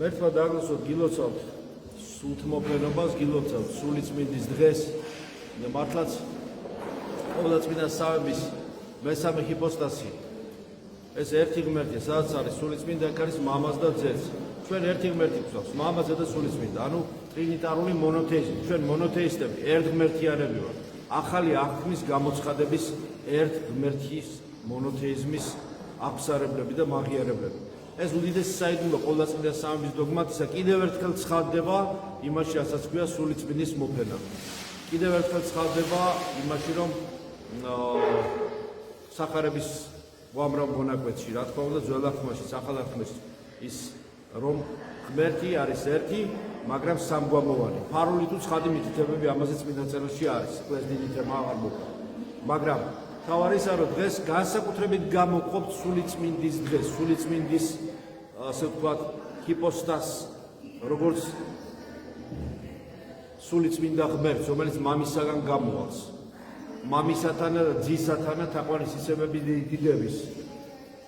მერთმა დაგლოცოთ გილოცავთ სულთმოფენობას, გილოცავთ სულიწმინდის დღეს. მართლაც ყოვლადწმინდა სამების მესამე ჰიპოსტასი. ეს ერთი ღმერთია, სადაც არის სულიწმინდა, აქ არის მამაც და ძეც. ჩვენ ერთი ღმერთი გვყავს, მამაძე და სულიწმინდა. ანუ ტრინიტარული მონოთეიზმი. ჩვენ მონოთეისტები, ერთღმერთიანები ვართ. ახალი აღთქმის გამოცხადების ერთღმერთის მონოთეიზმის აფსარებლები და მაღიარებლები. ეს უდიდესი საიდუმლო ყოვლადწმინდა სამების დოგმატისა კიდევ ერთხელ ცხადდება იმაში, რასაც ქვია სულიწმინდის მოფენა. კიდევ ერთხელ ცხადდება იმაში, რომ სახარების უამრავ მონაკვეთში, რა თქმა უნდა, ძველ აღთქმაში, ახალ აღთქმაში ის რომ ღმერთი არის ერთი, მაგრამ სამგვამოვანი. ფარული თუ ცხადი მითითებები ამაზე წმინდა წერილში არის. ეს დიდი თემა აღარ მოხდა. მაგრამ თავარისა რომ დღეს განსაკუთრებით გამოყოფთ სულიწმინდის დღეს, სულიწმინდის ასე ვთქვათ, ჰიპოსტასს, როგორც სულიწმინდა ღმერთს, რომელიც მამისაგან გამოვალს. მამისათანა და ძისათანა თაყვანისცემების დიდების.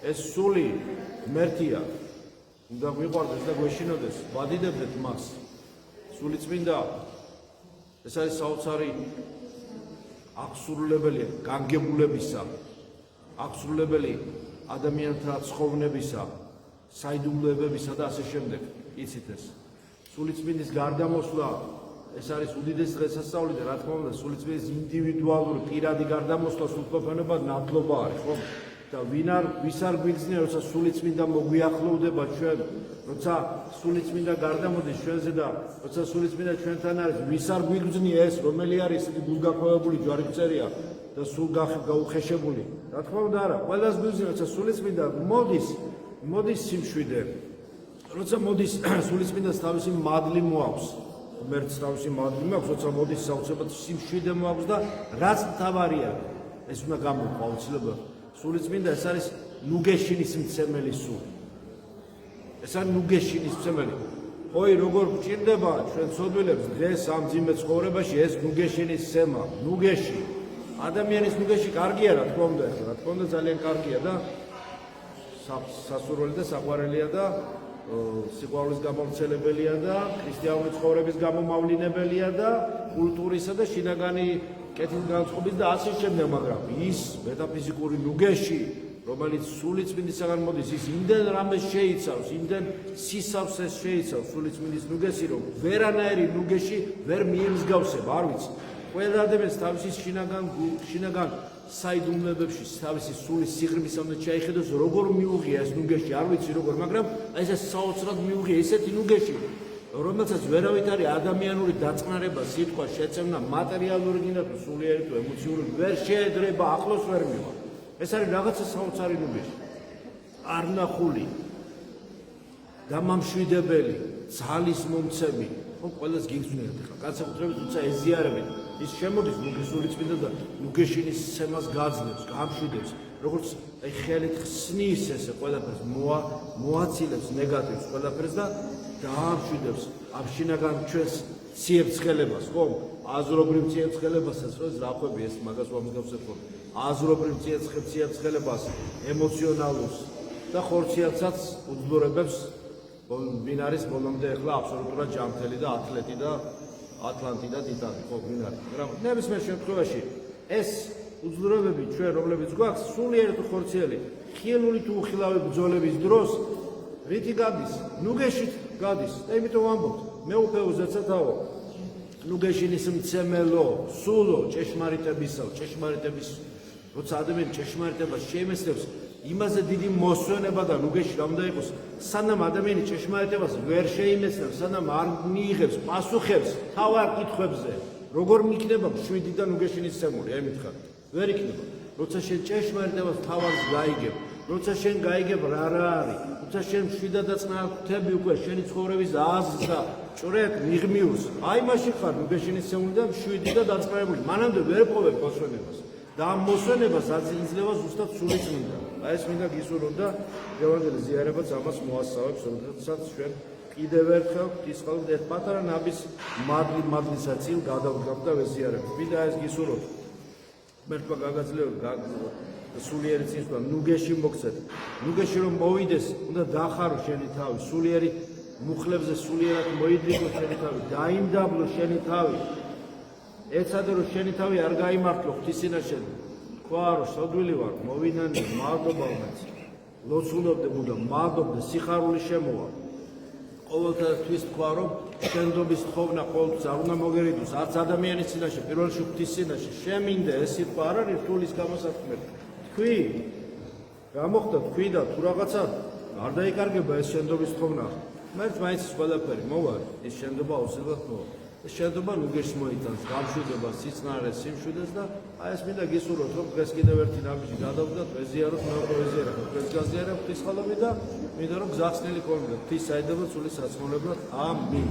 ეს სული ღმერთია. უნდა გვიყვარდეს და გვეშინოდეს, ვადიდებდეთ მას. სულიწმინდა ეს არის საოცარი აღსრულებელი განგებულებისა, აღსრულებელი ადამიანთა ცხოვრებისა, საიდუმლოებებისა და ასე შემდეგ. იცით ეს. სულიწმინდის გარდამოსვლა ეს არის უდიდესი დღესასწაული და რა თქმა უნდა სულიწმინდის ინდივიდუალური პირადი გარდამოსვლა სულთმოფენება ნათლობა არის, ხო? და ვის არ გვიგზნია, როცა სულიწმინდა მოგვიახლოვდება ჩვენ, როცა სულიწმინდა გარდამოდის ჩვენზე და როცა სულიწმინდა ჩვენთან არის, ვის არ გვიგზნია ეს, რომელი არის გულგაქვავებული ჯვარგწერია და სულ გაუხეშებული. რა თქმა უნდა არა, ყველას გვიგზნია, როცა სულიწმინდა მოდის სიმშვიდე. როცა მოდის სულიწმინდას თავისი მადლი მოაქვს. ღმერთს თავისი მადლი მოაქვს, როცა მოდის საოცრად სიმშვიდე მოაქვს და რაც მთავარია, ეს უნდა გამოვა აუცილებლად. სულიწმინდა ეს არის ნუგეშინის მცემელი სული. ეს არის ნუგეშინის მცემელი. ხოი როგორ გვჭირდება ჩვენ ცოდვილებს დღეს ამ ძიმე ცხოვრებაში ეს ნუგეშინის სემა, ნუგეში. ადამიანის ნუგეში კარგია რა თქმა უნდა, რა თქმა უნდა ძალიან კარგია და სასურველი და საყვარელია და სიყვარულის გამომცელებელია და ქრისტიანული ცხოვრების გამომავლინებელია და კულტურისა და შინაგანი კეთის განწყობის და ასე შემდეგ, მაგრამ ის მეტაფიზიკური ნუგეში, რომელიც სულიწმინდისაგან მოდის, ის იმდენ რამეს შეიცავს, იმდენ სისავსეს შეიცავს სულიწმინდის ნუგესი, რომ ვერანაირი ნუგეში ვერ მიემსგავსება, არ ვიცი. ყველა ადამიანს თავისი შინაგან საიდუმლოებებში, თავისი სულის სიღრმის უნდა შეიხედოს, როგორ მიუღია ეს ნუგეში, არ ვიცი როგორ, მაგრამ ეს საოცრად მიუღია ესეთი ნუგეში, რომელსაც ვერავით არის ადამიანური დაწყნარება, სიტყვა, შეწევნა, მატერიალური გინდა თუ სულიერი თუ ემოციური ვერ შეედრება, ახლოს ვერ მივა. ეს არის რაღაცა საოცარი ნუგეში. არნახული, დამამშვიდებელი, ძალის მომცემი, ყველას გიგზნიერთ ხა. განსაკუთრებით თუმცა ეზიარებით, ის შემოდის სულიწმინდა და ნუგეშინის სემას გაძლევს, გამშვიდებს, როგორც აი ხელით ხსნის ესე ყველაფერს, მოაცილებს ნეგატივს ყველაფერს და დაამშვიდებს ამ შინაგან ჩვენს ციებცხელებას, ხო? აზრობრივ ციებცხელებასაც, რომ ზრახვები ეს მაგას ვამსგავსებ, ხო? აზრობრივ ციებცხელებას, ემოციონალურს და ხორციელსაც უძლურებებს, ვინ არის ბოლომდე ახლა აბსოლუტურად ჯანმრთელი და ათლეტი და ატლანტი და ტიტანი, ხო, ვინ არის? მაგრამ ნებისმიერ შემთხვევაში ეს უძლურებები ჩვენ, რომლებიც გვაქვს, სულიერი თუ ხორციელი, ხილული თუ უხილავი ბრძოლების დროს რითი გადის? ნუგეშით გადის. და იმიტომ ვამბობთ, მეუფეო ზეცათაო, ნუგეშინის მცემელო, სულო ჭეშმარიტების, როცა ადამიანი ჭეშმარიტებას შეიმეცნებს, იმაზე დიდი მოსვენება და ნუგეში რა უნდა იყოს, სანამ ადამიანი ჭეშმარიტებას ვერ შეიმეცნებს, სანამ არ მიიღებს პასუხებს თავარ კითხვებზე, როგორ მიქნება მშვიდი და ნუგეშინის სემული, აი მითხარ, ვერ იქნება. როცა შენ ჭეშმარიტებას თავარს გაიგებ, როცა შენ გაიგებ რა არის, როცა შენ მშვიდად და წყნარ ხვდები უკვე შენი ცხოვრების აზრს და ჭრეთ მიღმიურს, აი მაშინ ხარ ნუგეშინის სემული და მშვიდი და დაწყნარებული. მანამდე ვერ პოვებ მოსვენებას. და ამ მოსვენებას იძლევა ზუსტად სულიწმინდა. აი ეს მინდა გისურვოთ და ევანგელიის ზიარებაც ამას მოასწავებს, როდესაც ჩვენ კიდევ ერთხელ ღვთისმშობლის ერთ პატარა ნაბის მადლისა წილ გადავდგავთ და ვეზიარებთ. მინდა ეს გისურვოთ. მერთმა გაგაძლევთ სულიერი წინსვლა, ნუგეში მოგცეთ. ნუგეში რომ მოვიდეს, უნდა დახარო შენი თავი, სულიერი მუხლებზე სულიერად მოიდრიგო შენი თავი, დაიმდაბლო შენი თავი. ეცადე რომ შენი თავი არ გაიმართლო ღვთისინაშენ. თქვა რომ სოდვილი ვარ, მოვინანიო, მადლობა ვმეცი. ლოცულობდე მუდამ, მადლობდე, სიხარული შემოვა. ყოველთვის თქვა რომ შენდობის თხოვნა ყოველთვის არ უნდა მოგერიდოს, არც ადამიანის წინაშე, პირველ რიგში ღვთის წინაშე. შემინდა ეს სიტყვა არ არის რთულის გამოსათქმელი. თქვი, რა მოხდა თქვი და თუ რაღაცა არ დაიკარგება ეს შენდობის თხოვნა. მაინც ის ყველაფერი მოვა, ეს შენდობა აუცილებლად მოვა. ეს შენდობა ნუგეშს მოიტანს, გამშვიდობას, სიცნარეს, სიმშვიდეს და აი ეს მინდა გისურვოთ, რომ დღეს კიდევ ერთი ნაბიჯი გადავდგათ, ვეზიაროთ, მეორე ვეზიაროთ, დღეს გაზიარებ ღვთის ხალები და მინდა რომ გზახსნილი გქონდეთ, ღვთის საიდუმლო სულის საცმოლებლად. ამინ.